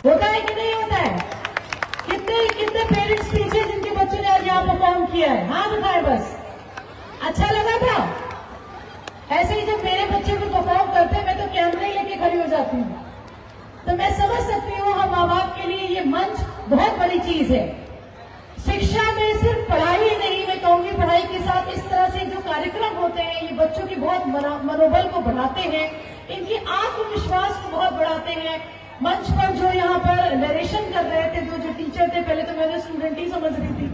होता है कि नहीं होता है? कितने कितने पेरेंट्स पीछे जिनके बच्चों ने आज यहाँ परफॉर्म किया है, हाथ उठाए बस। अच्छा लगा था? ऐसे ही जब मेरे बच्चे को परफॉर्म करते हैं मैं तो कैमरा ही लेके खड़ी हो जाती हूँ। तो मैं समझ सकती हूँ हम माँ बाप के लिए ये मंच बहुत बड़ी चीज है। शिक्षा में सिर्फ पढ़ाई ही नहीं, मैं कहूंगी पढ़ाई के साथ इस तरह से जो कार्यक्रम होते हैं ये बच्चों की बहुत मनोबल को बढ़ाते हैं, इनकी आत्मविश्वास को बहुत बढ़ाते हैं। मंच पर जो यहाँ पर नरेशन कर रहे थे जो टीचर थे, पहले तो मैंने स्टूडेंट ही समझ रही थी,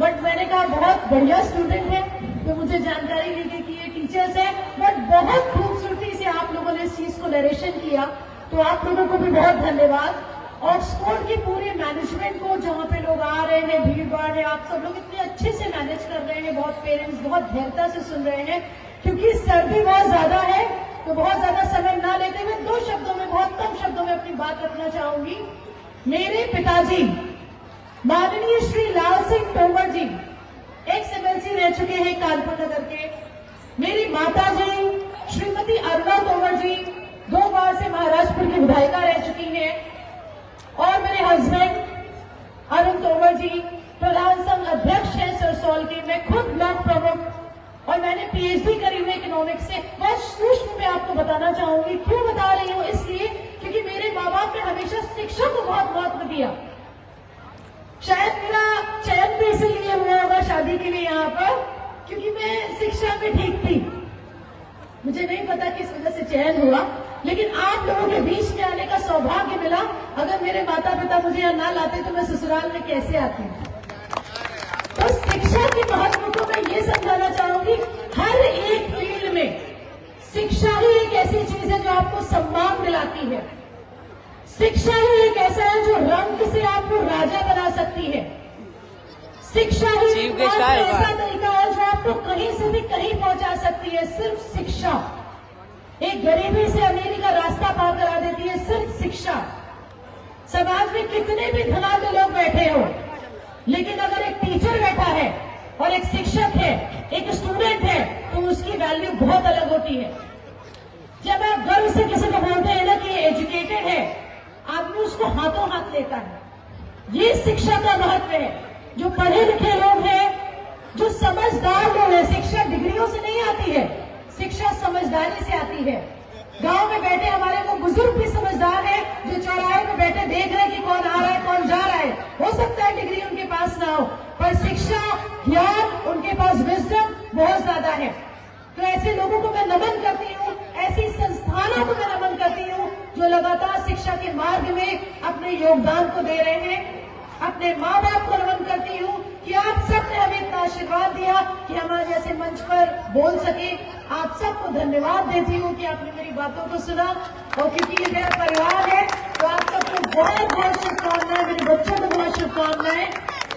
बट मैंने कहा बहुत बढ़िया स्टूडेंट है, तो मुझे जानकारी मिली कि ये टीचर्स है। बट बहुत खूबसूरती से आप लोगों ने इस चीज को नरेशन किया, तो आप लोगों को भी बहुत धन्यवाद। और स्कूल की पूरी मैनेजमेंट को, जहाँ पे लोग आ रहे हैं, भीड़ भाड़ है, आप सब लोग इतने अच्छे से मैनेज कर रहे हैं। बहुत पेरेंट्स बहुत धैर्यता से सुन रहे हैं, क्योंकि सर्दी बहुत ज्यादा है, तो बहुत ज्यादा समय ना लेते हुए 2 शब्दों में, बहुत कम शब्दों में अपनी बात रखना चाहूंगी। मेरे पिताजी माननीय श्री लाल सिंह तोमर जी एक्स MLC रह चुके हैं कानपुर नगर के। मेरी माता जी श्रीमती अरुणा तोमर जी 2 बार से महाराष्ट्र की विधायिका रह चुकी हैं। और मेरे हस्बैंड अरुण तोमर जी प्रधान संघ अध्यक्ष हैं सरसौल के। मैं खुद ब्लॉक प्रमुख, और मैंने PhD करी हुई इकोनॉमिक्स से। बहुत सूक्ष्म में आपको बताना चाहूंगी। क्यों बता रही हूँ? इसलिए क्योंकि मेरे माँ बाप ने हमेशा शिक्षा को बहुत महत्व दिया। शायद मेरा चयन भी इसीलिए हुआ होगा शादी के लिए यहाँ पर, क्योंकि मैं शिक्षा में ठीक थी। मुझे नहीं पता किस वजह से चयन हुआ, लेकिन आप लोगों के बीच में आने का सौभाग्य मिला। अगर मेरे माता पिता मुझे यहाँ ना लाते तो मैं ससुराल में कैसे आती। तो शिक्षा के महत्व को मैं ये समझाना चाहूंगी, हर एक फील्ड में शिक्षा ही एक ऐसी चीज है जो आपको सम्मान दिलाती है। शिक्षा ही एक ऐसा है जो रंग से आपको राजा बना सकती है। शिक्षा ही एक ऐसा तरीका है जो आपको कहीं से भी कहीं पहुंचा सकती है। सिर्फ शिक्षा एक गरीबी से अमीरी का रास्ता पार करा देती है, सिर्फ शिक्षा। समाज में कितने भी धनाढ्य लोग बैठे हो, लेकिन अगर एक टीचर बैठा है और एक शिक्षक है, एक स्टूडेंट है, तो उसकी वैल्यू बहुत अलग होती है। जब आप गर्व से किसी को बोलते हैं ना कि एजुकेटेड है, आदमी उसको हाथों हाथ लेता है। ये शिक्षा का महत्व है। जो पढ़े लिखे लोग हैं, जो समझदार लोग हैं, शिक्षा डिग्रियों से नहीं आती है, शिक्षा समझदारी से आती है। गांव में बैठे हमारे वो बुजुर्ग भी समझदार है, जो चौराहे पे बैठे देख रहे हैं कि कौन आ रहा है कौन जा रहा है। हो सकता है डिग्री उनके पास ना हो, पर शिक्षा ज्ञान उनके पास विजडम बहुत ज्यादा है। तो ऐसे लोगों को मैं नमन करती हूँ, ऐसी संस्थानों को मैं नमन करती हूँ जो लगातार शिक्षा के मार्ग में अपने योगदान को दे रहे हैं। अपने माँ बाप को नमन करती हूँ कि आप सबने हमें इतना आशीर्वाद दिया कि हम आज ऐसे मंच पर बोल सके। आप सबको धन्यवाद देती हूँ कि आपने मेरी बातों को सुना, और क्योंकि ये मेरा परिवार है तो आप सबको बहुत बहुत शुभकामनाएं। मेरे बच्चों को बहुत शुभकामनाएं।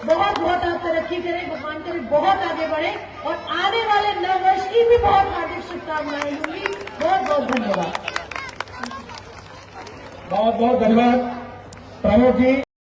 बहुत बहुत आप तरक्की करें, भगवान करे बहुत आगे बढ़े, और आने वाले नव वर्ष की भी बहुत हार्दिक शुभकामनाएं दूंगी। बहुत बहुत धन्यवाद। बहुत बहुत धन्यवाद प्रमुख जी।